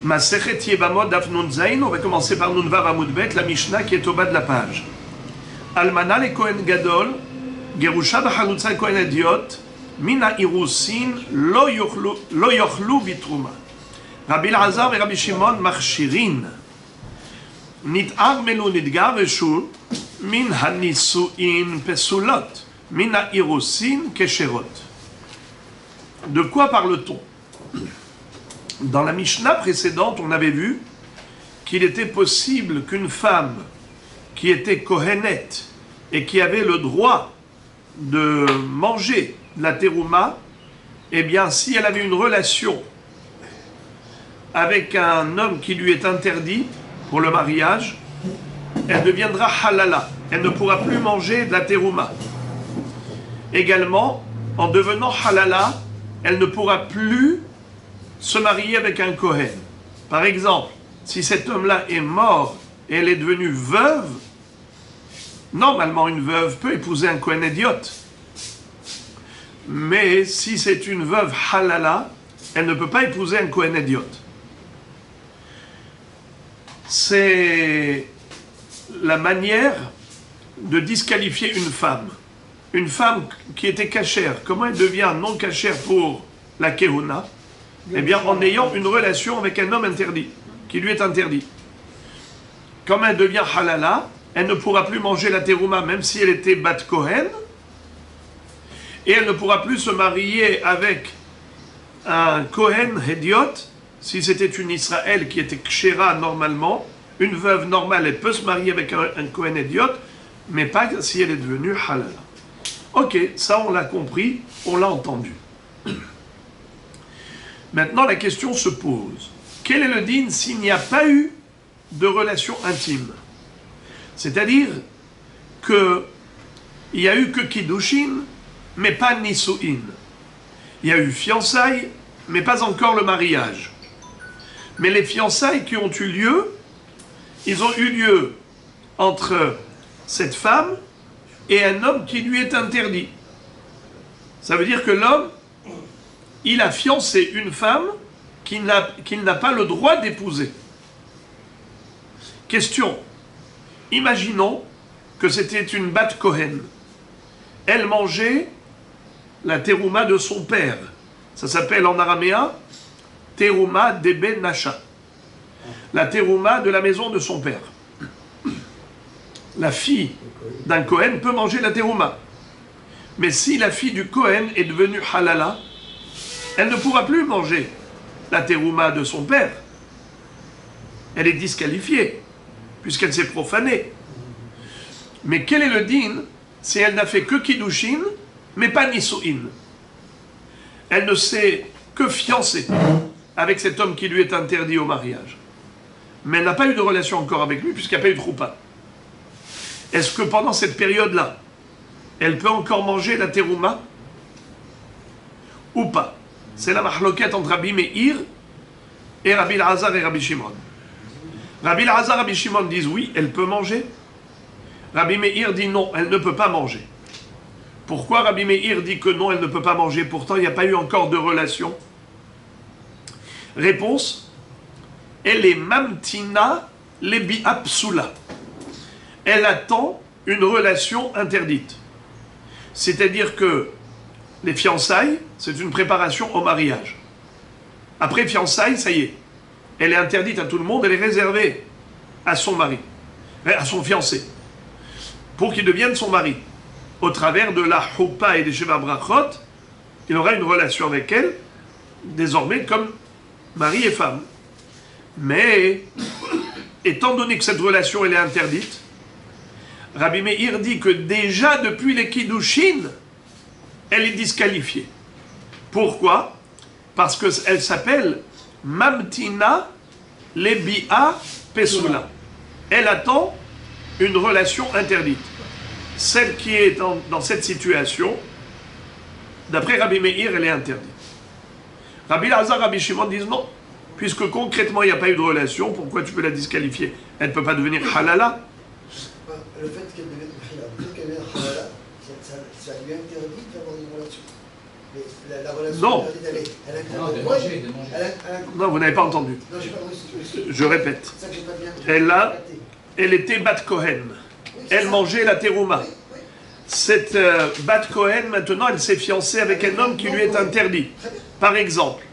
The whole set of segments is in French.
Masechet Yevamot Daf Nun Zayin, on va commencer par Nun Vav Amud Bet, la Mishnah qui est au bas de la page. Almana le Kohen Gadol, Gerusha b'chalutza Kohen Ediot, Mina Irusin lo yochlu vitruma. Rabbi Elazar et Rabbi Shimon machshirin. Nit'ar melu nidgar reshu, min hanisuin pesulot, mina irusin kesherot. De quoi parle-t-on? Dans la Mishnah précédente, on avait vu qu'il était possible qu'une femme qui était kohenet et qui avait le droit de manger la terouma, eh bien, si elle avait une relation avec un homme qui lui est interdit pour le mariage, elle deviendra halala. Elle ne pourra plus manger de la terouma. Également, en devenant halala, elle ne pourra plus se marier avec un Kohen. Par exemple, si cet homme-là est mort et elle est devenue veuve, normalement une veuve peut épouser un Kohen idiot. Mais si c'est une veuve halala, elle ne peut pas épouser un Kohen idiot. C'est la manière de disqualifier une femme. Une femme qui était cachère, comment elle devient non cachère pour la Kehuna? Eh bien, en ayant une relation avec un homme interdit, qui lui est interdit. Comme elle devient halala, elle ne pourra plus manger la terouma, même si elle était bat Kohen, et elle ne pourra plus se marier avec un Kohen Hediot, si c'était une Israël qui était kshera normalement. Une veuve normale, elle peut se marier avec un Kohen Hediot, mais pas si elle est devenue halala. Ok, ça on l'a compris, on l'a entendu. Maintenant, la question se pose. Quel est le din s'il n'y a pas eu de relation intime? C'est-à-dire qu'il n'y a eu que kiddushin, mais pas nisuin. Il y a eu fiançailles, mais pas encore le mariage. Mais les fiançailles qui ont eu lieu, ils ont eu lieu entre cette femme et un homme qui lui est interdit. Ça veut dire que l'homme, il a fiancé une femme qu'il n'a pas le droit d'épouser. Question. Imaginons que c'était une bat Kohen. Elle mangeait la terouma de son père. Ça s'appelle en araméen terouma d'Eben Nasha. La terouma de la maison de son père. La fille d'un Kohen peut manger la terouma. Mais si la fille du Kohen est devenue halala, elle ne pourra plus manger la terouma de son père. Elle est disqualifiée, puisqu'elle s'est profanée. Mais quel est le din si elle n'a fait que kiddushin, mais pas nisuin? Elle ne s'est que fiancée avec cet homme qui lui est interdit au mariage. Mais elle n'a pas eu de relation encore avec lui, puisqu'il n'y a pas eu de choupa. Est-ce que pendant cette période-là, elle peut encore manger la terouma ou pas? C'est la mahloket entre Rabbi Meir et Rabbi Elazar et Rabbi Shimon. Rabbi Elazar et Rabbi Shimon disent oui, elle peut manger. Rabbi Meir dit non, elle ne peut pas manger. Pourquoi Rabbi Meir dit que non, elle ne peut pas manger? Pourtant, il n'y a pas eu encore de relation. Réponse, elle est mamtina lebi apsula. Elle attend une relation interdite. C'est-à-dire que les fiançailles, c'est une préparation au mariage. Après fiançailles, ça y est. Elle est interdite à tout le monde, elle est réservée à son mari, à son fiancé, pour qu'il devienne son mari. Au travers de la choupa et des sheva brachot, il aura une relation avec elle, désormais comme mari et femme. Mais, étant donné que cette relation elle est interdite, Rabbi Meir dit que déjà depuis les kiddushin, elle est disqualifiée. Pourquoi? Parce qu'elle s'appelle Mamtina Lebia Pesula. Elle attend une relation interdite. Celle qui est dans cette situation, d'après Rabbi Meir, elle est interdite. Rabbi Elazar, Rabbi Shimon disent non. Puisque concrètement, il n'y a pas eu de relation, pourquoi tu peux la disqualifier? Elle ne peut pas devenir halala. Le fait qu'elle devienne halala, ça lui interdit d'avoir une relation. Mais la relation Non. elle a Non, de manger. Non, vous n'avez pas entendu. Non, j'ai pas compris. Je répète. C'est ça que j'ai pas bien. Elle était Bat Kohen. Elle mangeait la terouma. Cette Bat Kohen, maintenant, elle s'est fiancée avec un homme qui lui est interdit. Par exemple,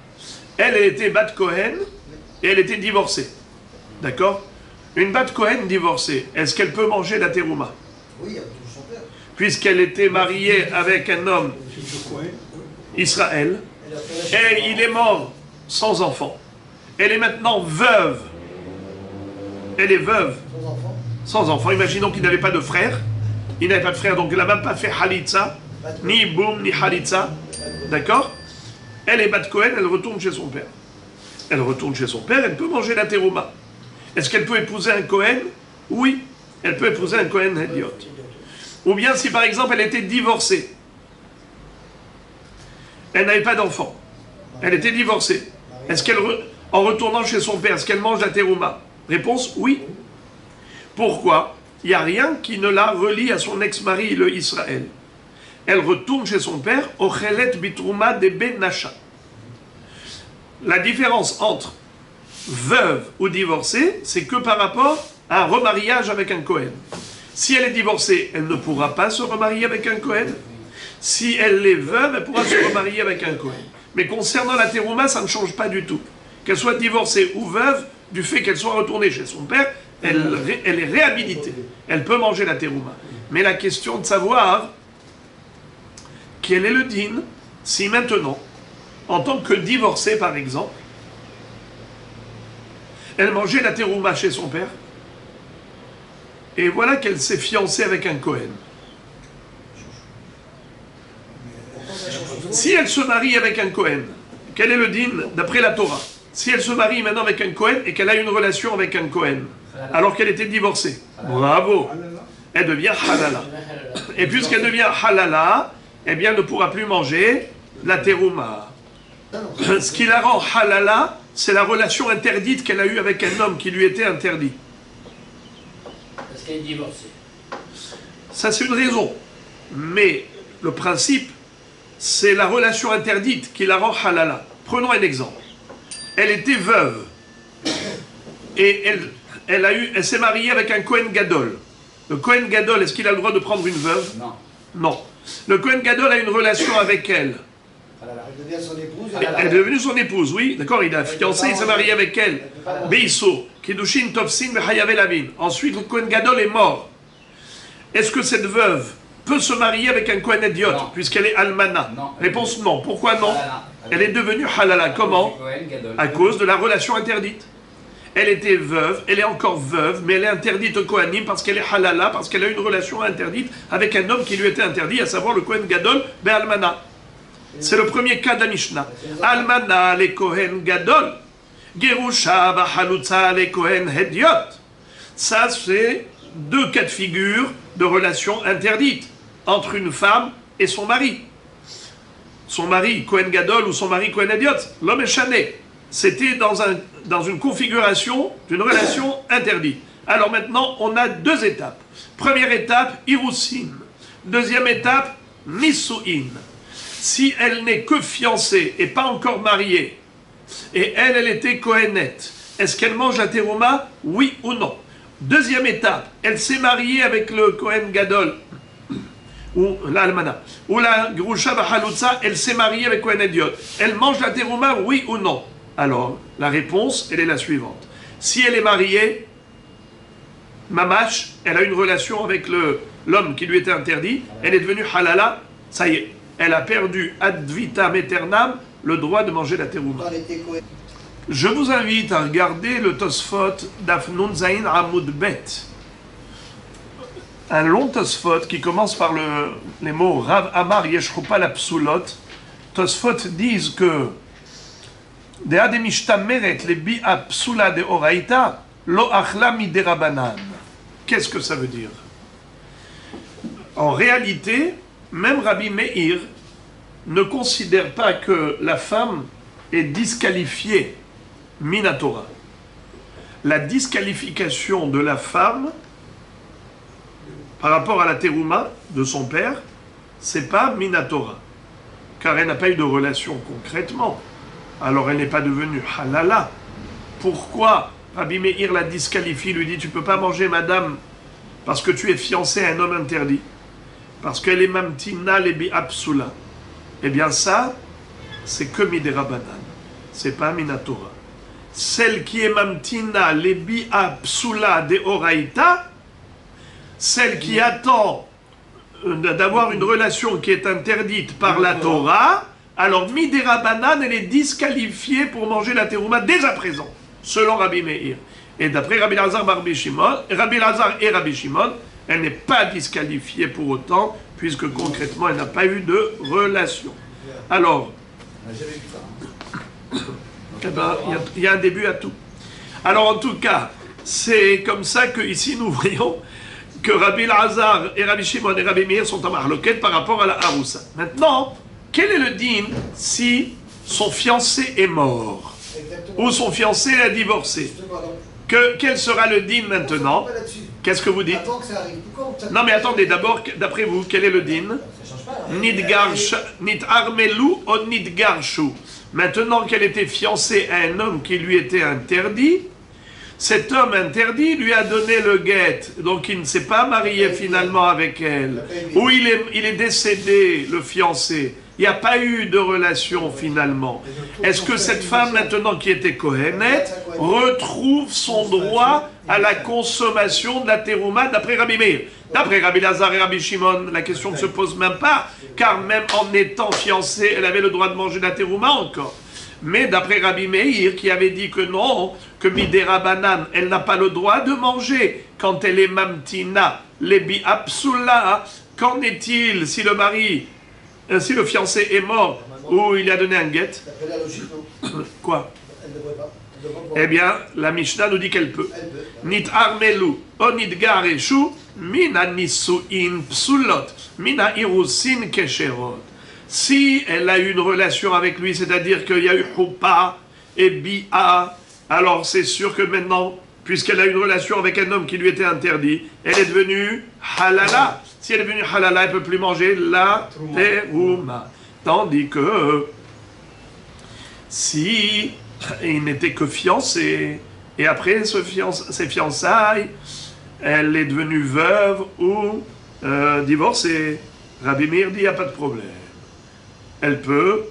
elle était Bat Kohen et elle était divorcée. D'accord? Une Bat Kohen divorcée, est-ce qu'elle peut manger la terouma? Oui, elle touche son père. Puisqu'elle était mariée avec un homme, Israël, et il est mort sans enfant. Elle est maintenant veuve. Elle est veuve. Sans enfant. Sans enfant. Imaginons qu'il n'avait pas de frère. Il n'avait pas de frère, donc elle n'a même pas fait Halitza, ni Boum, ni Halitza. D'accord? Elle est Bat Kohen, elle retourne chez son père. Elle retourne chez son père, elle peut manger la terouma. Est-ce qu'elle peut épouser un Kohen? Oui, elle peut épouser un Kohen Hediot. Ou bien si par exemple elle était divorcée. Elle n'avait pas d'enfant. Elle était divorcée. Est-ce qu'elle, en retournant chez son père, est-ce qu'elle mange la terouma? Réponse, oui. Pourquoi? Il n'y a rien qui ne la relie à son ex-mari, le Israël. Elle retourne chez son père, Ochelet bitrouma de Benasha. La différence entre veuve ou divorcée, c'est que par rapport à un remariage avec un Kohen. Si elle est divorcée, elle ne pourra pas se remarier avec un Kohen. Si elle est veuve, elle pourra se remarier avec un Kohen. Mais concernant la terouma, ça ne change pas du tout. Qu'elle soit divorcée ou veuve, du fait qu'elle soit retournée chez son père, elle est réhabilitée. Elle peut manger la terouma. Mais la question de savoir quel est le din, si maintenant, en tant que divorcée par exemple, elle mangeait la terouma chez son père, et voilà qu'elle s'est fiancée avec un Kohen. Si elle se marie avec un Kohen, quel est le din d'après la Torah? Si elle se marie maintenant avec un Kohen et qu'elle a une relation avec un Kohen, alors qu'elle était divorcée, bravo, elle devient halala. Et puisqu'elle devient halala, eh bien elle ne pourra plus manger la terouma. Ce qui la rend halala, c'est la relation interdite qu'elle a eue avec un homme qui lui était interdit. Parce qu'elle est divorcée. Ça, c'est une raison. Mais le principe, c'est la relation interdite qui la rend halala. Prenons un exemple. Elle était veuve. Et elle s'est mariée avec un Kohen Gadol. Le Kohen Gadol, est-ce qu'il a le droit de prendre une veuve? Non. Non. Le Kohen Gadol a une relation avec elle. Elle devient son épouse. Elle est devenue son épouse, oui. D'accord, il a fiancé, il s'est marié avec elle. Beiso, Kiddushin, Tovsin, Vechayavel Avin. Ensuite, le Kohen Gadol est mort. Est-ce que cette veuve peut se marier avec un Kohen Hediot, puisqu'elle est almana? Non. Réponse non. Pourquoi non? Elle est devenue halala. Comment? À cause de la relation interdite. Elle était veuve, elle est encore veuve, mais elle est interdite au Kohanim parce qu'elle est halala, parce qu'elle a une relation interdite avec un homme qui lui était interdit, à savoir le Kohen Gadol, Be'almana. C'est le premier cas de la Mishnah. Almana le Kohen Gadol, Gerusha Bachalutza le Kohen Hediot. Ça, c'est deux cas de figure de relation interdite entre une femme et son mari. Son mari Kohen Gadol ou son mari Kohen Hediot, l'homme est chané. C'était dans une configuration d'une relation interdite. Alors maintenant, on a deux étapes. Première étape, Irusin. Deuxième étape, Nisuin. Si elle n'est que fiancée et pas encore mariée, et elle était Kohenette, est-ce qu'elle mange la terouma? Oui ou non? Deuxième étape, elle s'est mariée avec le Kohen Gadol, ou l'Almana, ou la Grusha Bachalutza, elle s'est mariée avec Kohen Hediot. Elle mange la terouma, oui ou non? Alors, la réponse, elle est la suivante. Si elle est mariée, Mamash, elle a une relation avec l'homme qui lui était interdit, elle est devenue halala, ça y est, elle a perdu ad vitam aeternam le droit de manger la terouma. Je vous invite à regarder le Tosfot d'Afnun Zain Amoud Bet. Un long Tosfot qui commence par les mots Rav Amar Yeshrupa la Psulot. Tosfot disent que Dea de mishtameret le bi'a psula de oraita lo achla miderabanan. Qu'est-ce que ça veut dire? En réalité, même Rabbi Meir ne considère pas que la femme est disqualifiée minatora. La disqualification de la femme par rapport à la terouma de son père, c'est pas minatora. car elle n'a pas eu de relation concrètement. Alors elle n'est pas devenue halala. Pourquoi Rabbi Meir la disqualifie, lui dit tu ne peux pas manger madame parce que tu es fiancé à un homme interdit, parce qu'elle est mamtina lebi apsula. Eh bien ça, c'est que midera banan, c'est pas minatora. Celle qui est mamtina lebi apsula de oraita, celle qui attend d'avoir une relation qui est interdite par la Torah, alors midera banan, elle est disqualifiée pour manger la terouma dès à présent, selon Rabbi Meir. Et d'après Rabbi Lazar et Rabbi Shimon, elle n'est pas disqualifiée pour autant, puisque concrètement, elle n'a pas eu de relation. Alors, eh ben, il y a un début à tout. Alors, en tout cas, c'est comme ça que ici nous voyons que Rabbi Lazar et Rabbi Shimon et Rabbi Meir sont en marloquette par rapport à la haroussa. Maintenant, quel est le din si son fiancé est mort ou son fiancé a divorcé? Quel sera le din maintenant? Qu'est-ce que vous dites? Non mais attendez, d'abord, d'après vous, quel est le din? Nit armelu ou nit garshu. Maintenant qu'elle était fiancée à un homme qui lui était interdit, cet homme interdit lui a donné le guet, donc il ne s'est pas marié finalement avec elle. Ou il est décédé, le fiancé. Il n'y a pas eu de relation finalement. Est-ce que cette femme, maintenant qui était Kohenet, retrouve son droit à la consommation de la terouma d'après Rabbi Meir? D'après Rabbi Lazar et Rabbi Shimon, la question ne se pose même pas, car même en étant fiancée, elle avait le droit de manger de la terouma encore. Mais d'après Rabbi Meir, qui avait dit que non, que midera banan, elle n'a pas le droit de manger quand elle est mamtina, lebi apsula. Qu'en est-il si le mari... Si le fiancé est mort ou il a donné un guet? D'après la logique, non. Quoi? Elle ne devrait pas. Eh bien, la Mishnah nous dit qu'elle peut. Nit armelu o nit gareshu mina nisuin psulot mina irusin kesherot. Si elle a eu une relation avec lui, c'est-à-dire qu'il y a eu hupa et bi'a, alors c'est sûr que maintenant, puisqu'elle a eu une relation avec un homme qui lui était interdit, elle est devenue halala. Si elle est devenue halala, elle ne peut plus manger la terouma. Tandis que si il n'était que fiancé, et après ses fiançailles, elle est devenue veuve ou divorcée, Rabbi Meir dit il n'y a pas de problème. Elle peut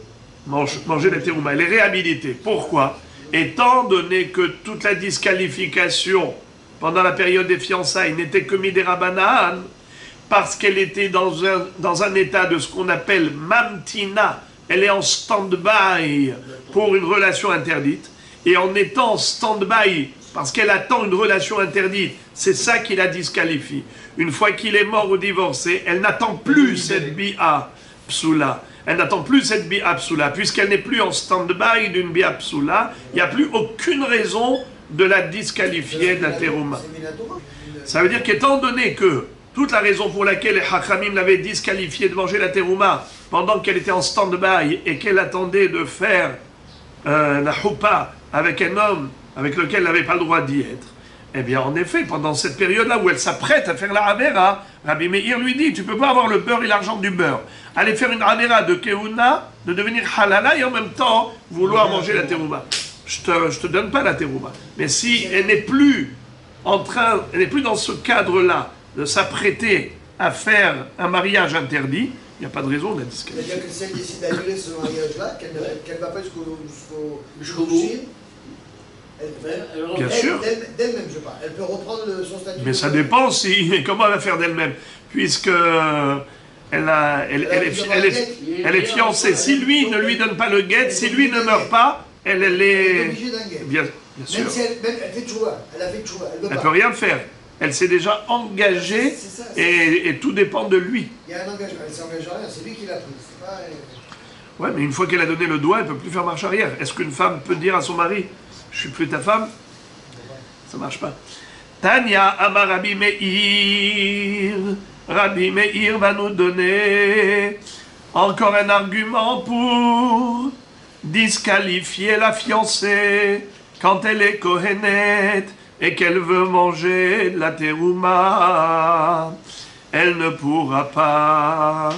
manger la terouma. Elle est réhabilitée. Pourquoi? Étant donné que toute la disqualification pendant la période des fiançailles n'était que midera banan, parce qu'elle était dans un état de ce qu'on appelle mamtina, elle est en stand-by pour une relation interdite, et en étant en stand-by, parce qu'elle attend une relation interdite, c'est ça qui la disqualifie. Une fois qu'il est mort ou divorcé, elle n'attend plus cette bi'a psula. Elle n'attend plus cette bi'a psula, puisqu'elle n'est plus en stand-by d'une bi'a psula, il n'y a plus aucune raison de la disqualifier de la terouma. Ça veut dire qu'étant donné que toute la raison pour laquelle les Hachamim l'avaient disqualifiée de manger la terouma pendant qu'elle était en stand-by et qu'elle attendait de faire la choupa avec un homme avec lequel elle n'avait pas le droit d'y être, eh bien en effet, pendant cette période-là où elle s'apprête à faire la Avera, Rabbi Meir lui dit, tu ne peux pas avoir le beurre et l'argent du beurre. Aller faire une Avera de Keuna, de devenir halala et en même temps vouloir manger la terouma. Je te donne pas la terouma. Mais si elle n'est plus elle n'est plus dans ce cadre-là, de s'apprêter à faire un mariage interdit, il n'y a pas de raison de la disqualifier. C'est-à-dire que si elle décide d'annuler ce mariage-là, qu'elle ne va pas jusqu'au bout, Bien sûr. D'elle-même, je parle. Elle peut reprendre son statut. Mais ça dépend mais comment elle va faire d'elle-même? Puisque elle est fiancée. Si lui ne lui donne pas le guet, si lui ne meurt pas, elle est... Elle est obligée d'un guet. Bien sûr. Même si elle fait tchouva, elle a fait tchouva, elle ne peut rien faire. Elle s'est déjà engagée et tout dépend de lui. Il y a un engagement, elle ne s'engage à rien, c'est lui qui l'a pris. Ouais, mais une fois qu'elle a donné le doigt, elle ne peut plus faire marche arrière. Est-ce qu'une femme peut dire à son mari, je suis plus ta femme? Ça ne marche pas. Tanya Amar Rabbi Meir. Rabbi Meir va nous donner encore un argument pour disqualifier la fiancée quand elle est kohénette et qu'elle veut manger de la terouma. Elle ne pourra pas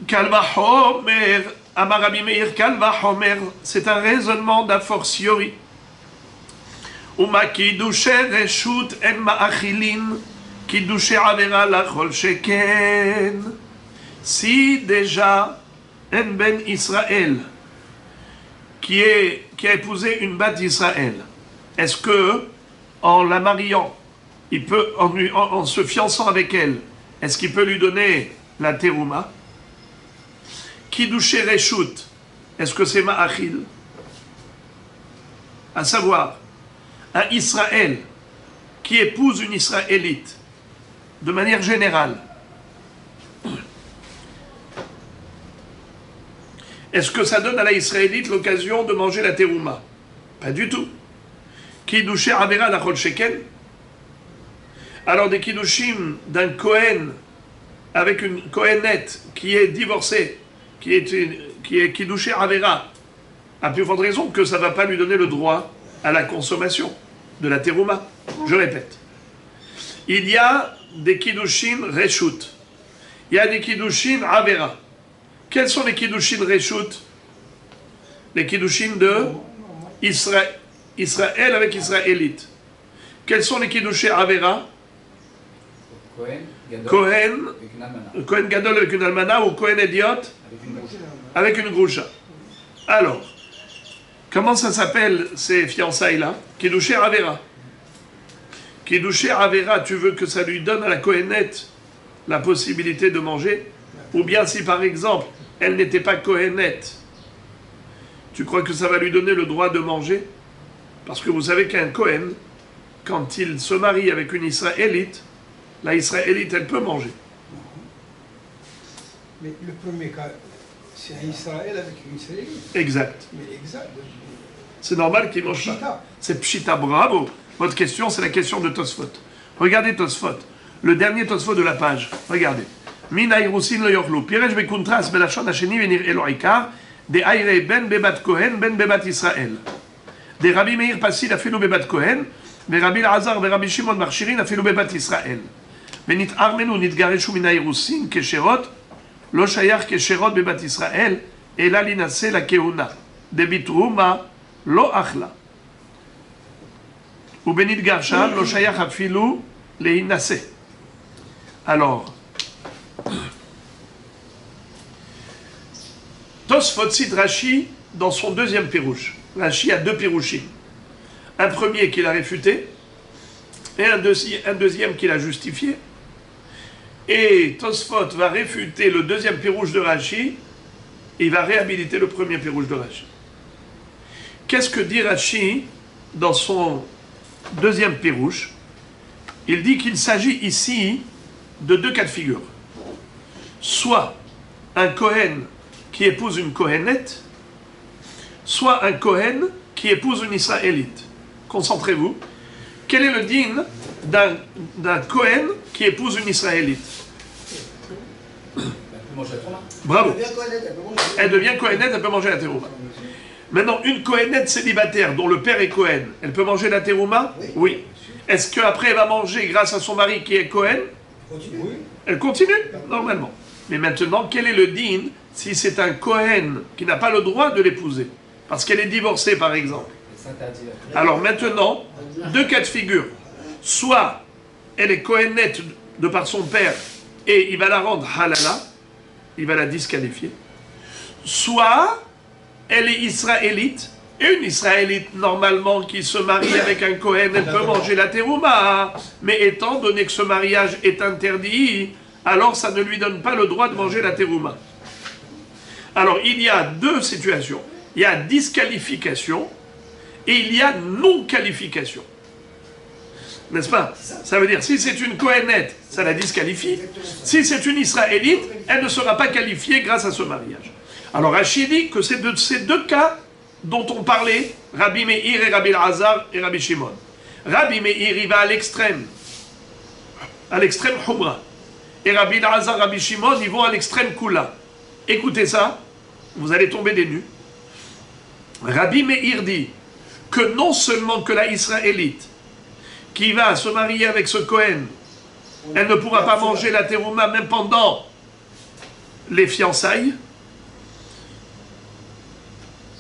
Kalvahomer, Amar Rabbi Meir, Kalvahomer, c'est un raisonnement d'a fortiori. Uma kidushe reshut en ma'achilin, kidushe avera lachol sheken. Si déjà un ben Israël qui a épousé une bat d'Israël, est-ce que en la mariant, il peut, en se fiançant avec elle, est-ce qu'il peut lui donner la terouma? Kidushe reshut, est-ce que c'est ma'achil? À savoir, un Israël qui épouse une Israélite, de manière générale, est-ce que ça donne à la Israélite l'occasion de manger la terouma? Pas du tout. Kiddushé avera lachol sheken. Alors des kiddushim d'un Kohen avec une Kohenette qui est divorcée, qui est kiddushé avera, à plus forte raison que ça ne va pas lui donner le droit à la consommation de la terouma. Je répète. Il y a des kiddushim reshut. Il y a des kiddushim avera. Quels sont les kiddushim reshut? Les kiddushim de Israël avec Israélite. Quels sont les kiddushim avera? Kohen Gadol avec une almana ou Kohen Ediot avec une groucha. Alors, comment ça s'appelle ces fiançailles-là? Kiddushé Avera. Kiddushé Avera, tu veux que ça lui donne à la Kohenette la possibilité de manger? Ou bien si par exemple, elle n'était pas Kohenette, tu crois que ça va lui donner le droit de manger? Parce que vous savez qu'un Kohen, quand il se marie avec une Israélite, la Israélite, elle peut manger. Mais le premier cas, c'est un Israël avec une Israélite. Exact. Mais exact. C'est normal qu'il mange pas. C'est Pshita, bravo. Votre question, c'est la question de Tosfot. Regardez Tosfot. Le dernier Tosfot de la page. Regardez. Mina irusin lo yochlu. Piresh bekuntras belashon hasheni venir elo ikar. De aire ben bebat Kohen, ben bebat Israël. De Rabbi Meir Passil afilu bebat Kohen. De Rabbi Elazar ve Rabbi Shimon Marshirin afilu bebat Israël. Venit armenu nitgareshu mina irusin kesherot. Lo shayach kesherot bebat Israël. Et là linase la keuna. De bitrouma. Lo achla. Ou benit garshan, lo shayach afilu leinase. Alors, Tosfot cite Rashi dans son deuxième pirouche. Rashi a deux pirouchim. Un premier qu'il a réfuté, et un deuxième qu'il a justifié. Et Tosfot va réfuter le deuxième pirouche de Rashi, et il va réhabiliter le premier pirouche de Rashi. Qu'est-ce que dit Rashi dans son deuxième pirouche? Il dit qu'il s'agit ici de deux cas de figure. Soit un Kohen qui épouse une Kohenette, soit un Kohen qui épouse une Israélite. Concentrez-vous. Quel est le din d'un Kohen qui épouse une Israélite? Bravo. Elle devient Kohenette, elle peut manger la terouma. Maintenant, une Kohenette célibataire dont le père est Kohen, elle peut manger la terouma? Oui. Est-ce qu'après elle va manger grâce à son mari qui est Kohen? Elle continue, normalement. Mais maintenant, quel est le din si c'est un Kohen qui n'a pas le droit de l'épouser? Parce qu'elle est divorcée, par exemple. Alors maintenant, deux cas de figure. Soit elle est Kohenette de par son père et il va la rendre halala, il va la disqualifier. Soit elle est israélite, et une israélite normalement qui se marie avec un Kohen, elle peut manger la terouma. Mais étant donné que ce mariage est interdit, alors ça ne lui donne pas le droit de manger la terouma. Alors il y a deux situations. Il y a disqualification et il y a non-qualification. N'est-ce pas? Ça veut dire, si c'est une Kohenette, ça la disqualifie. Si c'est une Israélite, elle ne sera pas qualifiée grâce à ce mariage. Alors Rashi dit que c'est de ces deux cas dont on parlait, Rabbi Meir et Rabbi Elazar et Rabbi Shimon. Rabbi Meir, il va à l'extrême Humra. Et Rabbi Elazar et Rabbi Shimon, ils vont à l'extrême Kula. Écoutez ça, vous allez tomber des nues. Rabbi Meir dit que non seulement que la Israélite qui va se marier avec ce Kohen, elle ne pourra pas manger la terouma même pendant les fiançailles.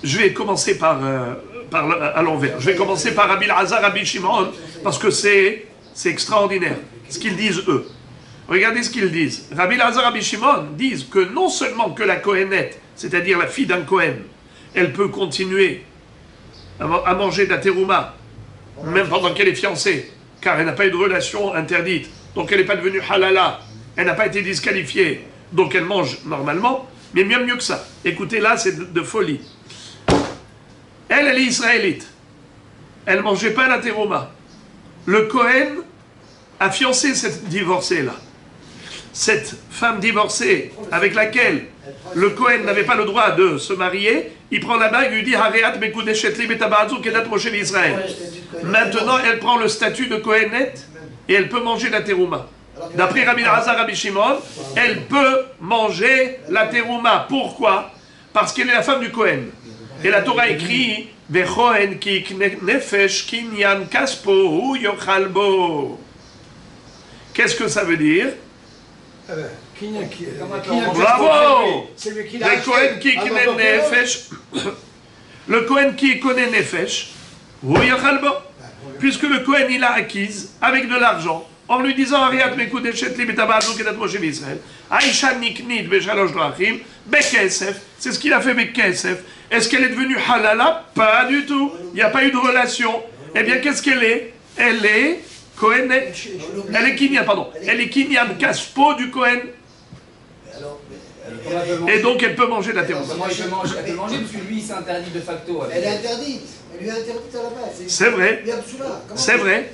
Je vais commencer à l'envers. Je vais commencer par Rabbi Elazar, Rabbi Shimon, parce que c'est extraordinaire ce qu'ils disent eux. Regardez ce qu'ils disent. Rabbi Elazar, Rabbi Shimon disent que non seulement que la Kohénette, c'est-à-dire la fille d'un Kohen, elle peut continuer à manger de la terouma, même pendant qu'elle est fiancée, car elle n'a pas eu de relation interdite, donc elle n'est pas devenue halala, elle n'a pas été disqualifiée, donc elle mange normalement, mais bien mieux que ça. Écoutez, là, c'est de folie. Elle est israélite. Elle ne mangeait pas la terouma. Le Kohen a fiancé cette divorcée-là. Cette femme divorcée avec laquelle le Kohen n'avait pas le droit de se marier, il prend la bague et lui dit Hareat Bekudeshetli Betabazou Kedat Moshe d'Israël. Maintenant, elle prend le statut de Kohénette et elle peut manger la terouma. D'après Rabbi Elazar, Rabbi Shimon, elle peut manger la terouma. Pourquoi? Parce qu'elle est la femme du Kohen. Et la Torah écrit Vechoen ki nefesh kinyan kaspo hu yochal bo. Qu'est-ce que ça veut dire? Bravo! Le Kohen qui connaît nefesh, le Kohen qui connaît nefesh, hu yochal bo. Puisque le Kohen il a acquise avec de l'argent, en lui disant Ariat mekudeshet li betabazou kedat Moshe d'Israël, Aisha niknit beshalosh drachim, bekesef, c'est ce qu'il a fait bekesef. Est-ce qu'elle est devenue halala? Pas du tout. Il n'y a pas eu de relation. Eh bien, qu'est-ce qu'elle est? Elle est Kohenet. Elle est Kinyan, pardon. Elle est Kinyan Kaspo du Kohen. Et donc, elle peut manger de la terouma. Comment elle peut manger parce que lui, il s'est interdit de facto. Elle est interdite. Elle lui est interdite à la base. C'est vrai. C'est vrai.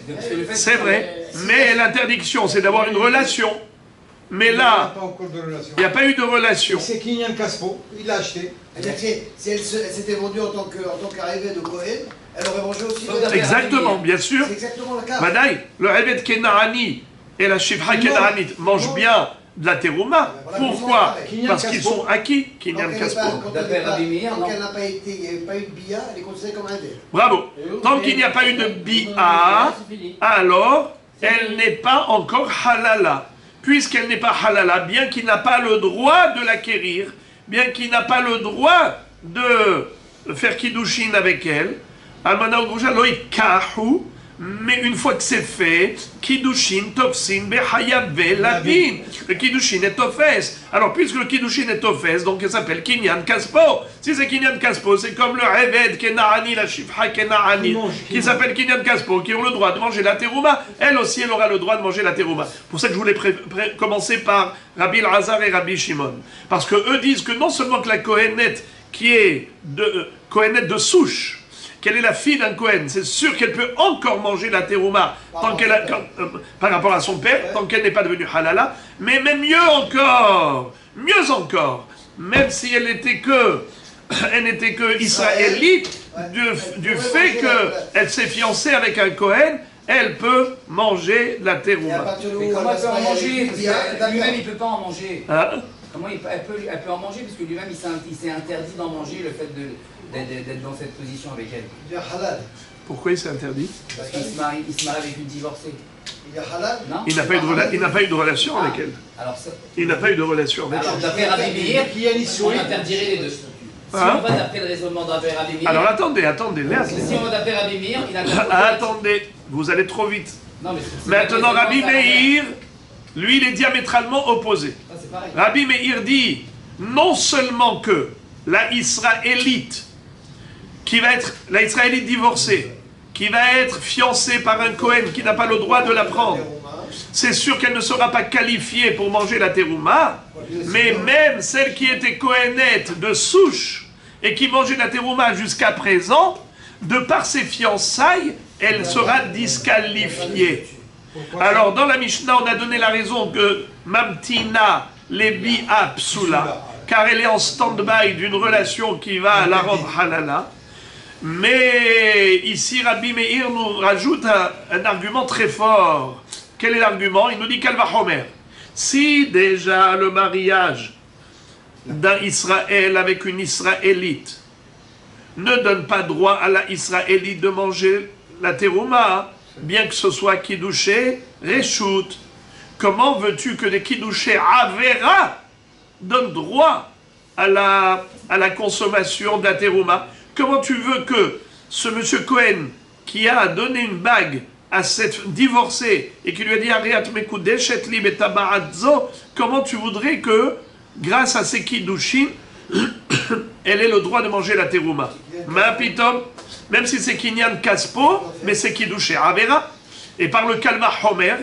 C'est vrai. Mais l'interdiction, c'est d'avoir une relation. Mais là, il n'y a pas eu de relation. C'est Kinyan Kaspo, il l'a acheté. Si elle s'était vendue en tant qu'arrivée de Kohen, elle aurait mangé aussi. Exactement, bien sûr. C'est exactement le cas. Madaï, le Révet Kenaani et la Shifra Kenaanite mangent bien de la terouma. Pourquoi? Parce qu'ils sont acquis, Kinyan Kaspo. Tant qu'elle n'a pas été, il n'y avait pas eu de bia, elle est considérée comme un dé. Bravo. Tant qu'il n'y a pas eu de bia, alors elle n'est pas encore halala. Puisqu'elle n'est pas halala, bien qu'il n'a pas le droit de l'acquérir, bien qu'il n'a pas le droit de faire kiddushin avec elle, almana udruja lo ikahu, mais une fois que c'est fait, kiddushin tofsin behayav velavin. Le kiddushin est tofes. Alors puisque le kiddushin est tofes, donc elle s'appelle kinyan kaspo. Si c'est kinyan kaspo, c'est comme le reved kenaani, la shifra kenaani, qui s'appelle kinyan kaspo, qui ont le droit de manger la terouma. Elle aussi, elle aura le droit de manger la terouma. Pour ça que je voulais commencer par Rabbi Elazar et Rabbi Shimon, parce que eux disent que non seulement que la Kohénette, qui est Kohénette de souche, qu'elle est la fille d'un Kohen, c'est sûr qu'elle peut encore manger la terouma par rapport à son père, tant qu'elle n'est pas devenue halala, mais même mieux encore, même si elle n'était que israélite, du fait qu'elle s'est fiancée avec un Kohen, elle peut manger la terouma. Mais comment elle peut en manger? Lui-même, il ne peut pas en manger. Hein? Comment elle peut en manger? Parce que lui-même, il s'est interdit d'en manger le fait d'être dans cette position avec elle. Il est halal. Pourquoi il s'est interdit? Parce qu'il se marie avec une divorcée. Il est halal. Non? Il n'a pas eu de relation avec elle. Alors ça... Il n'a pas eu de relation avec Alors elle. d'après Rabbi Meir, on interdirait les deux. Si on va d'après le raisonnement d'après Rabbi Meir... Alors attendez, si on va d'après Rabbi Meir, il a... Attendez, vous allez trop vite. Non, mais Maintenant, Rabbi Meir, lui, il est diamétralement opposé. Ah, c'est pareil. Rabbi Meir dit, non seulement que la Israélite, la Israélite divorcée, qui va être fiancée par un Kohen qui n'a pas le droit de la prendre, c'est sûr qu'elle ne sera pas qualifiée pour manger la terouma, mais même celle qui était Kohenette de souche et qui mangeait la terouma jusqu'à présent, de par ses fiançailles, elle sera disqualifiée. Alors, dans la Mishnah, on a donné la raison que Mamtina Lebi Psula, car elle est en stand-by d'une relation qui va la rendre halala. Mais ici, Rabbi Meir nous rajoute un argument très fort. Quel est l'argument? Il nous dit qu'Alva Homer. Si déjà le mariage d'un Israël avec une Israélite ne donne pas droit à la Israélite de manger la terouma, bien que ce soit kiddouché, reshoot. Comment veux-tu que des kiddouché avera donne droit à la consommation de la terouma. Comment tu veux que ce monsieur Cohen, qui a donné une bague à cette divorcée et qui lui a dit Ariat mekudesh et li betaba'adzo, comment tu voudrais que, grâce à ses kiddushin, elle ait le droit de manger la terouma? Ma'apitom, même si c'est kinyan kaspo, mais c'est kiddushé avera. Et par le kalma homer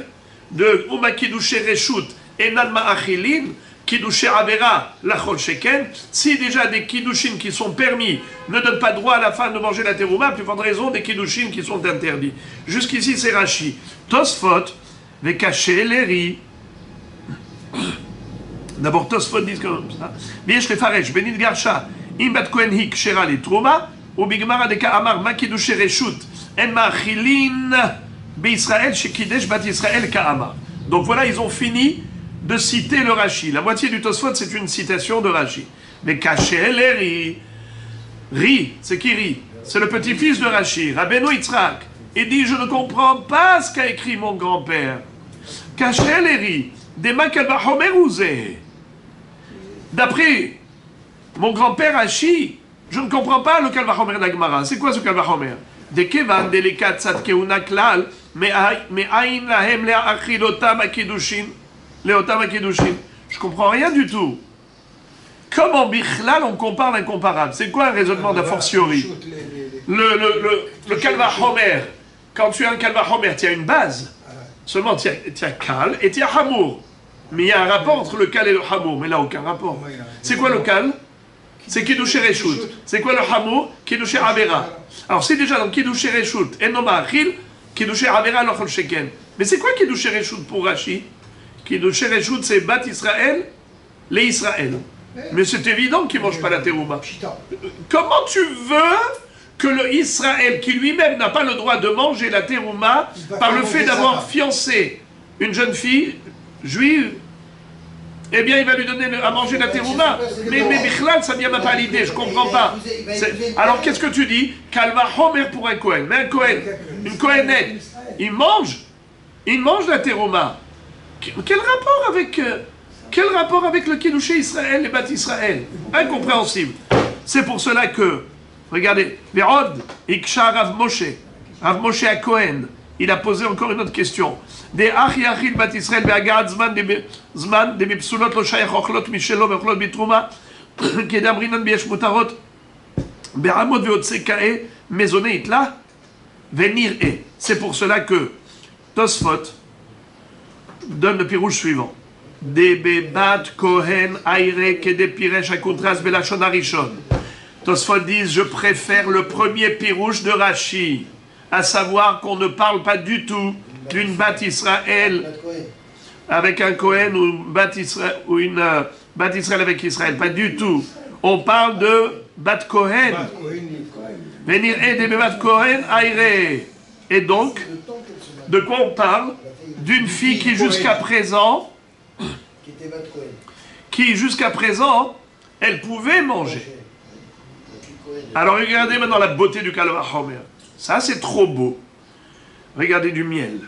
de Uma kiddushé reshut enan ma'achilin, kiddushé avera lachol sheken, si déjà des kiddushin qui sont permis ne donnent pas droit à la femme de manger la terouma, plus forte raison des kiddushin qui sont interdits. Jusqu'ici c'est Rashi. Tosfot, vekaché leri. D'abord Tosfot dit comme ça. Viesh refaresh, benit garsha, imbat kohen hik shera li trouma, ou bigmara de ka'amar ma kiddushé reshut, en ma'achilin be'Israël shekidesh bat Israël ka'amar. Donc voilà, ils ont fini de citer le Rashi. La moitié du Tosfot, c'est une citation de Rashi. Mais caché les ri. Ri, c'est qui rit? C'est le petit-fils de Rashi, Rabbeinu Yitzhak. Il dit, je ne comprends pas ce qu'a écrit mon grand-père. Caché les ri. Des makalba homer ouzé. D'après mon grand-père Rashi, je ne comprends pas le kalva homer d'Agmara. C'est quoi ce kalva homer? Des kevan delikat tzad keuna klal, mais aïn lahem le'achilotam akidushin. Léotam Akidushin. Je comprends rien du tout. Comment Bichlal on compare l'incomparable? C'est quoi un raisonnement d'a fortiori? Le Kalva Homer, quand tu as un Kalva Homer, tu as une base. Seulement tu as Kal et tu as Hamour. Mais il y a un rapport entre le Kal et le Hamour, mais là aucun rapport. C'est quoi le Kal? C'est Kiddushé Reshut. C'est quoi le Hamour? Kiddushé Avera. Alors c'est déjà dans Kiddushé Reshut, Enoma Achil, Kiddushé Avera Lochol Sheken. Mais c'est quoi Kiddushé Reshut pour Rashi? Kiddushé Reshut, c'est Bat Israël, les Israël. Mais c'est évident qu'ils ne mangent pas la terouma. Comment tu veux que le Israël, qui lui-même n'a pas le droit de manger la terouma, par le fait d'avoir fiancé une jeune fille juive, eh bien il va lui donner à manger la terouma? Mais Bichlal, ça ne vient même pas à l'idée, je ne comprends pas. Alors qu'est-ce que tu dis? Kalva Homer pour un Kohen. Mais un Kohen, une Kohenette, il mange la terouma. Quel rapport avec le Kiddushé Israël et Bat Israël? Incompréhensible. C'est pour cela que, regardez, Vérod, Iksha Rav Moshe à Cohen, il a posé encore une autre question. Des Achi Achil Bat Israël, Be'agad Zman, de Mipsulot lo Shayach Ochlot Mishelo, Ochlot Bitrouma, Kedamrinan Biesh Mutarot, Be'amot Veotsekae, Mezone Itla, Venir E. C'est pour cela que Tosfot donne le pirouche suivant. Debebat Kohen Aire Kede Piresh Akuntras Belachon Arishon. Tosfot dit, je préfère le premier pirouche de Rashi, à savoir qu'on ne parle pas du tout d'une Bat Israël avec un Kohen ou une Bat Israël avec Israël, pas du tout. On parle de Bat Kohen. Venir et Debebat Kohen Aire. Et donc, de quoi on parle? D'une fille qui jusqu'à présent, elle pouvait manger. Alors regardez maintenant la beauté du Kalva Homer. Ça c'est trop beau. Regardez du miel.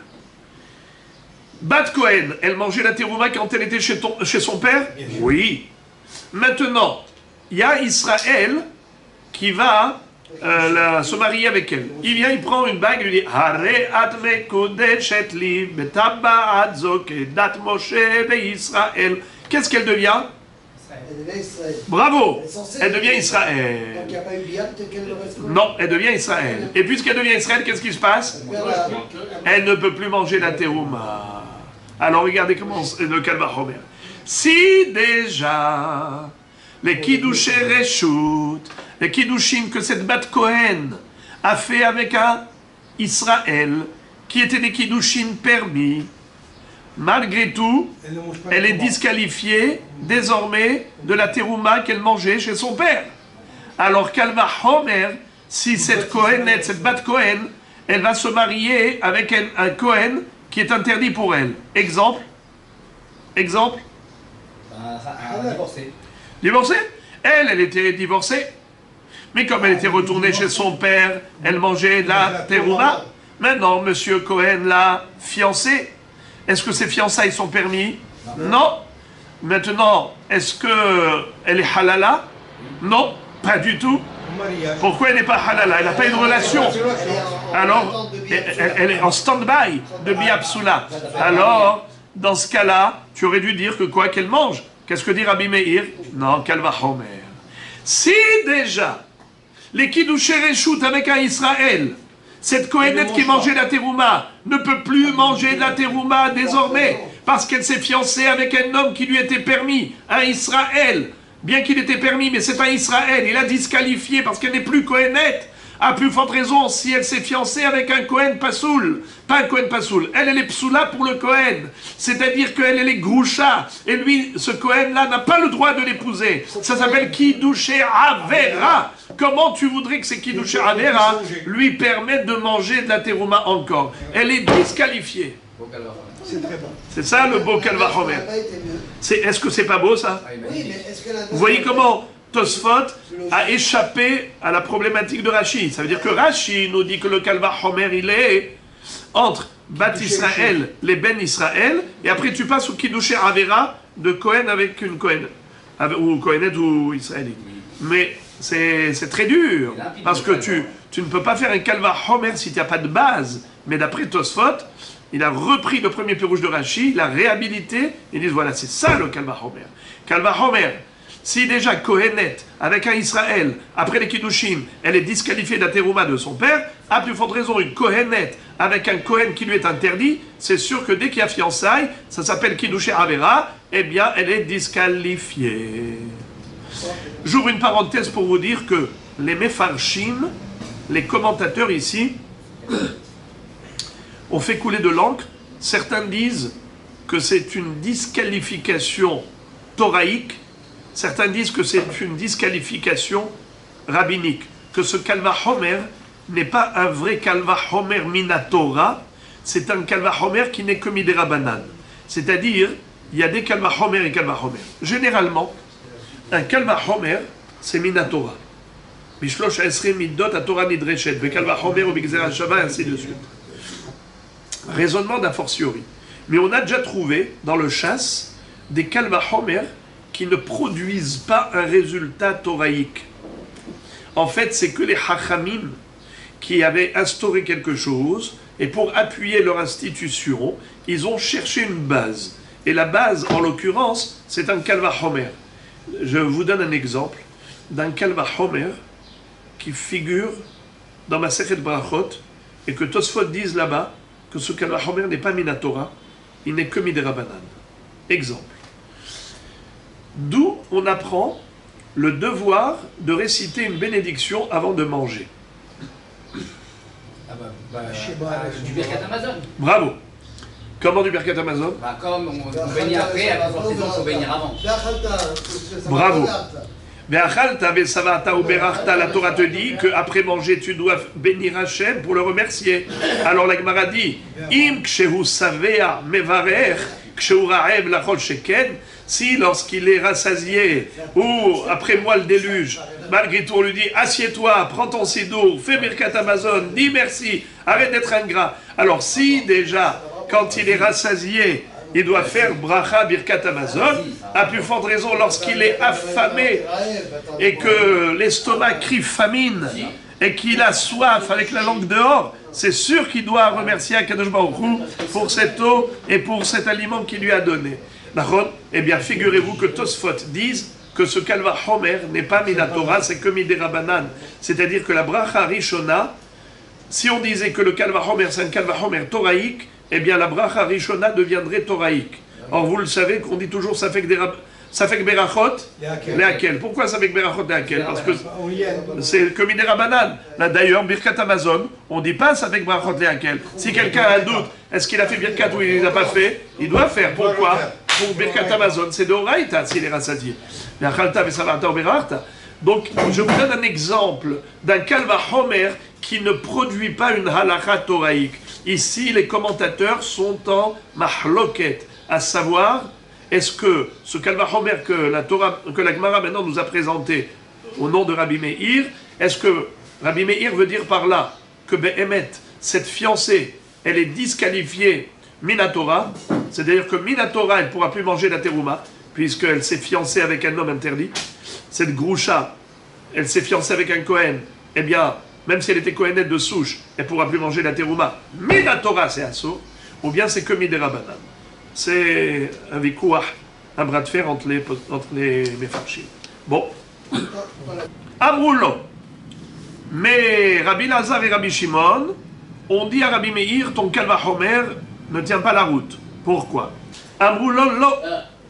Bat Cohen, elle mangeait la terouma quand elle était chez son père? Oui. Maintenant, il y a Israël qui va se marier avec elle. Il vient, il prend une bague, il lui dit Hareat mekudeshet li betaba'at zo kedat Moshe be'Israël. Qu'est-ce qu'elle devient? Elle devient Israël. Bravo. Elle devient Israël. Donc il n'y a pas eu Biat, qu'elle le reste. Non, elle devient Israël. Et puisqu'elle devient Israël, qu'est-ce qui se passe? Elle ne peut plus manger la terouma. Alors regardez comment le Kalva Homer. Si déjà les Kiddushé Reshut, les Kiddushin que cette Bat Kohen a fait avec un Israël, qui étaient des Kiddushin permis, malgré tout, elle est disqualifiée désormais de la terouma qu'elle mangeait chez son père. Alors Kalva Homer, si cette Kohenette, cette Bat Kohen, elle va se marier avec un Kohen qui est interdit pour elle. Exemple? Divorcé. Divorcée? Elle était divorcée. Mais comme elle était retournée chez son père, elle mangeait la terouma. Maintenant, monsieur Cohen l'a fiancée. Est-ce que ces fiançailles sont permis? Non. Maintenant, est-ce qu'elle est halala? Non, pas du tout. Pourquoi elle n'est pas halala? Elle n'a pas une relation. Alors, elle est en stand-by de biapsula. Alors, dans ce cas-là, tu aurais dû dire que quoi qu'elle mange. Qu'est-ce que dit Rabbi Meir? Non, qu'elle va homer. Si déjà, les kiddushé reshout avec un Israël, cette Kohénette qui mangeait la terouma ne peut plus manger de la terouma désormais parce qu'elle s'est fiancée avec un homme qui lui était permis, un Israël. Bien qu'il était permis, mais c'est un Israël. Il a disqualifié parce qu'elle n'est plus Kohénette. À plus forte raison, si elle s'est fiancée avec un Kohen Pasoul, pas un Kohen Pasoul, elle est Psoula pour le Kohen, c'est-à-dire qu'elle est Groucha, et lui, ce Kohen-là, n'a pas le droit de l'épouser. Ça s'appelle Kiddushé Avera. Comment tu voudrais que ces Kiddushé Avera lui permettent de manger de la terouma encore? Elle est disqualifiée. C'est très bon. C'est ça le beau Kalvachomer. Est-ce que c'est pas beau ça? Oui, mais est-ce que Vous voyez comment Tosfot a échappé à la problématique de Rashi. Ça veut dire que Rashi nous dit que le Kalva Homer, il est entre Bat Israël, les Ben Israël, et après tu passes au Kiddushé Avera de Kohen avec une Kohen, ou Kohenet ou Israélite. Mais c'est très dur, parce que tu ne peux pas faire un Kalva Homer si tu n'as pas de base. Mais d'après Tosfot, il a repris le premier pirouge de Rashi, il a réhabilité, ils disent voilà, c'est ça le Kalva Homer. Kalva Homer, si déjà Kohenet, avec un Israël, après les Kiddushim, elle est disqualifiée de la terouma de son père, à plus forte raison, une Kohenet, avec un Kohen qui lui est interdit, c'est sûr que dès qu'il y a fiançailles, ça s'appelle Kiddushé Avera, eh bien, elle est disqualifiée. J'ouvre une parenthèse pour vous dire que les Mefarshim, les commentateurs ici, ont fait couler de l'encre. Certains disent que c'est une disqualification thoraïque. Certains disent que c'est une disqualification rabbinique, que ce Kalva Homer n'est pas un vrai Kalva Homer Minatora, c'est un Kalva Homer qui n'est que Midera Banan. C'est-à-dire, il y a des Kalva Homer et Kalva Homer. Généralement, un Kalva Homer, c'est Minatora. Mishlosh Esre Midot à Torah Nidreshet, ve Kalva Homer ou Bigzera Shabbat, ainsi de suite. Raisonnement d'a fortiori. Mais on a déjà trouvé dans le chasse des Kalva Homer qui ne produisent pas un résultat thoraïque. En fait, c'est que les Hachamim qui avaient instauré quelque chose, et pour appuyer leur institution, ils ont cherché une base. Et la base, en l'occurrence, c'est un Kalva Homer. Je vous donne un exemple d'un Kalva Homer qui figure dans ma Sechet Brachot, et que Tosfot dise là-bas que ce Kalva Homer n'est pas Minatora, il n'est que Midera Banan. Exemple. D'où on apprend le devoir de réciter une bénédiction avant de manger. Du Birkat Amazon. Bravo. Comment du Birkat Amazon? Comme on bénit après, à forcément il faut bénir avant. Bravo. La Torah te dit qu'aprre manger, tu dois bénir Hachem pour le remercier. Alors la Gemara dit, Im kshehu savea mevarer, kshehu ra'ev lachol sheken, si lorsqu'il est rassasié, ou après moi le déluge, malgré tout on lui dit, assieds-toi, prends ton sidour, fais Birkat Amazon, dis merci, arrête d'être ingrat. Alors si déjà, quand il est rassasié, il doit faire bracha Birkat Amazon, à plus forte raison lorsqu'il est affamé et que l'estomac crie famine et qu'il a soif avec la langue dehors, c'est sûr qu'il doit remercier Akadosh Baruch Hu pour cette eau et pour cet aliment qu'il lui a donné. D'accord? Eh bien, figurez-vous que Tosfot disent que ce Kalva Homer n'est pas Minatora, c'est que Midera Banan. C'est-à-dire que la bracha Rishona, si on disait que le Kalva Homer c'est un Kalva Homer thoraïque, eh bien la bracha Rishona deviendrait thoraïque. Or vous le savez qu'on dit toujours ça fait que Berachot, Leakel. Pourquoi ça fait que Berachot, Leakel? Parce que c'est que Midera Banan. Là d'ailleurs, Birkat Amazon, on ne dit pas ça fait que Berachot, Leakel. Si quelqu'un a un doute, est-ce qu'il a fait Birkat ou il ne l'a pas fait? Il doit faire. Pourquoi? Pour Birkat Amazon, c'est de Oraïta s'il est rassasié. Donc, je vous donne un exemple d'un Kalva Homer qui ne produit pas une halakha thoraïque. Ici, les commentateurs sont en mahloket, à savoir, est-ce que ce Kalva Homer que la Gemara maintenant nous a présenté au nom de Rabbi Meir, est-ce que Rabbi Meir veut dire par là que Behemet, cette fiancée, elle est disqualifiée Minatora, c'est-à-dire que Minatora, elle ne pourra plus manger la terouma, puisqu'elle s'est fiancée avec un homme interdit. Cette Groucha, elle s'est fiancée avec un Kohen, eh bien, même si elle était Kohenette de souche, elle ne pourra plus manger la terouma. Mais la Torah, c'est assaut, ou bien c'est que Midera-Banan. C'est un vikouah, un bras de fer entre les Mefarchim. Bon. Amroulo. Mais Rabbi Lazar et Rabbi Shimon ont dit à Rabbi Meir, ton Kalva Homer ne tient pas la route. Pourquoi? Amroulo, lo.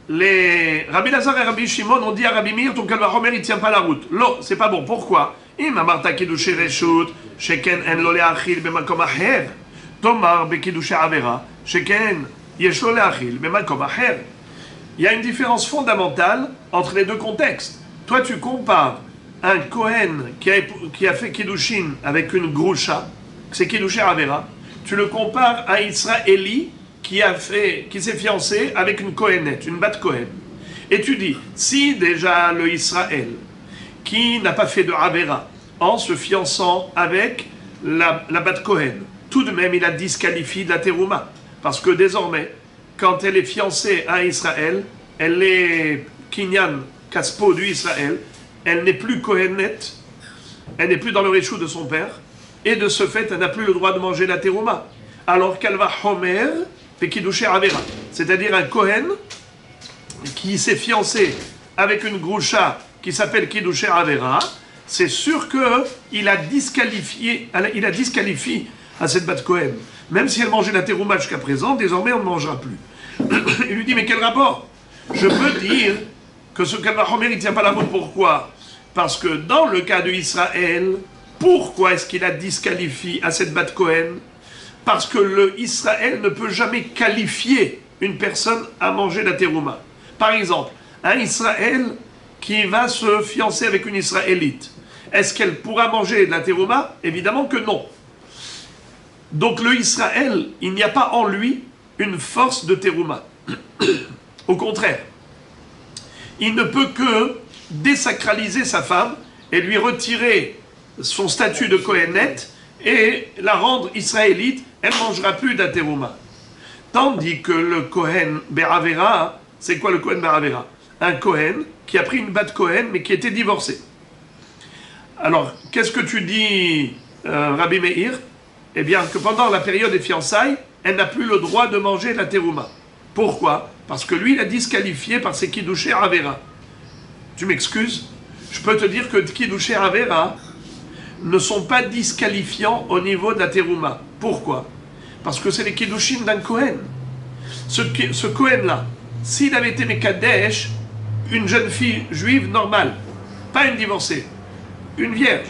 Les Rabbi Lazar et Rabbi Shimon ont dit à Rabbi Meir, ton Kalva Homer il tient pas la route. Lo, c'est pas bon. Pourquoi? Im amarta kiddushi reshut, sheken en lo leachil b'makom acher. Tomar bekiddushi avera, sheken yesh lo leachil b'makom acher. Il y a une différence fondamentale entre les deux contextes. Toi, tu compares un Kohen qui a fait Kiddushin avec une Groucha, c'est Kiddushi Avera, tu le compares à un Israéli qui s'est fiancé avec une Kohenette, une Bat Kohen. Et tu dis, si déjà le Israël, qui n'a pas fait de Avera, en se fiançant avec la Bat Kohen, tout de même il a disqualifié de la Terouma. Parce que désormais, quand elle est fiancée à Israël, elle est Kinyan Kaspo du Israël, elle n'est plus Kohenette, elle n'est plus dans le réchou de son père, et de ce fait, elle n'a plus le droit de manger la terouma. Alors qu'elle va Homer et Kiddushi Avera, c'est-à-dire un Kohen qui s'est fiancé avec une Groucha qui s'appelle Kiddushi Avera, c'est sûr qu'il a disqualifié à cette Bat Kohen. Même si elle mangeait la terouma jusqu'à présent, désormais on ne mangera plus. Il lui dit, mais quel rapport? Je peux dire que ce Kalva Homer, il ne tient pas la route. Pourquoi? Parce que dans le cas de Israël, pourquoi est-ce qu'il a disqualifié à cette Bat Kohen? Parce que le Israël ne peut jamais qualifier une personne à manger la terouma. Par exemple, un Israël qui va se fiancer avec une Israélite, est-ce qu'elle pourra manger de la terouma? Évidemment que non. Donc le Israël, il n'y a pas en lui une force de terouma. Au contraire, il ne peut que désacraliser sa femme et lui retirer son statut de Kohenette et la rendre israélite, elle ne mangera plus d'Aterouma. Tandis que le Kohen Be'avera, c'est quoi le Kohen Be'avera? Un Kohen qui a pris une Bat Kohen mais qui était divorcé. Alors, qu'est-ce que tu dis, Rabbi Meir? Eh bien, que pendant la période des fiançailles, elle n'a plus le droit de manger la terouma. Pourquoi? Parce que lui, il a disqualifié par ses Kiddushi Avera. Tu m'excuses? Je peux te dire que Kiddushi Avera ne sont pas disqualifiants au niveau de la terouma. Pourquoi? Parce que c'est les Kiddushin d'un Kohen. Ce Kohen-là, s'il avait été Mekadesh, une jeune fille juive normale, pas une divorcée, une vierge,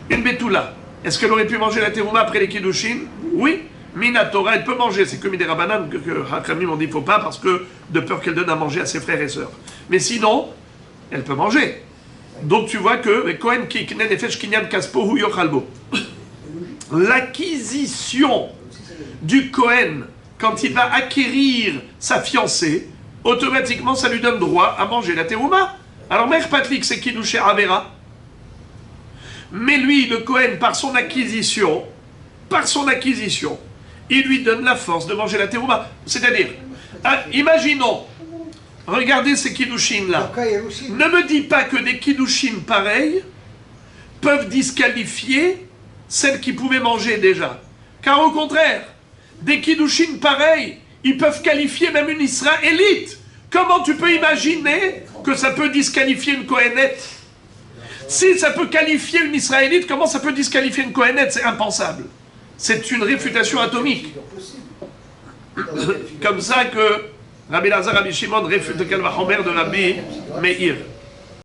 une Betula, est-ce qu'elle aurait pu manger la terouma après les Kiddushin? Oui. Mina Torah, elle peut manger, c'est que Midera Banan que Hakramim on dit il ne faut pas parce que de peur qu'elle donne à manger à ses frères et sœurs. Mais sinon, elle peut manger. Donc tu vois que Kohen Kiknen Nefesh Kinyan Kaspo Hu Yochalbo. L'acquisition du Kohen quand il va acquérir sa fiancée, automatiquement ça lui donne droit à manger la terouma. Alors Mère Patlik c'est Kiddushi Avera. Mais lui, le Kohen, par son acquisition, il lui donne la force de manger la terouma. C'est-à-dire, imaginons, regardez ces kiddushin-là. Ne me dis pas que des kiddushin pareils peuvent disqualifier celles qui pouvaient manger déjà. Car au contraire, des kiddushin pareils, ils peuvent qualifier même une Israélite. Comment tu peux imaginer que ça peut disqualifier une Kohenette? Si ça peut qualifier une Israélite, comment ça peut disqualifier une Kohenette? C'est impensable. C'est une réfutation atomique. Comme ça que Rabbi Lazar, Rabbi Shimon réfute le Kalva Homer de Rabbi Meir.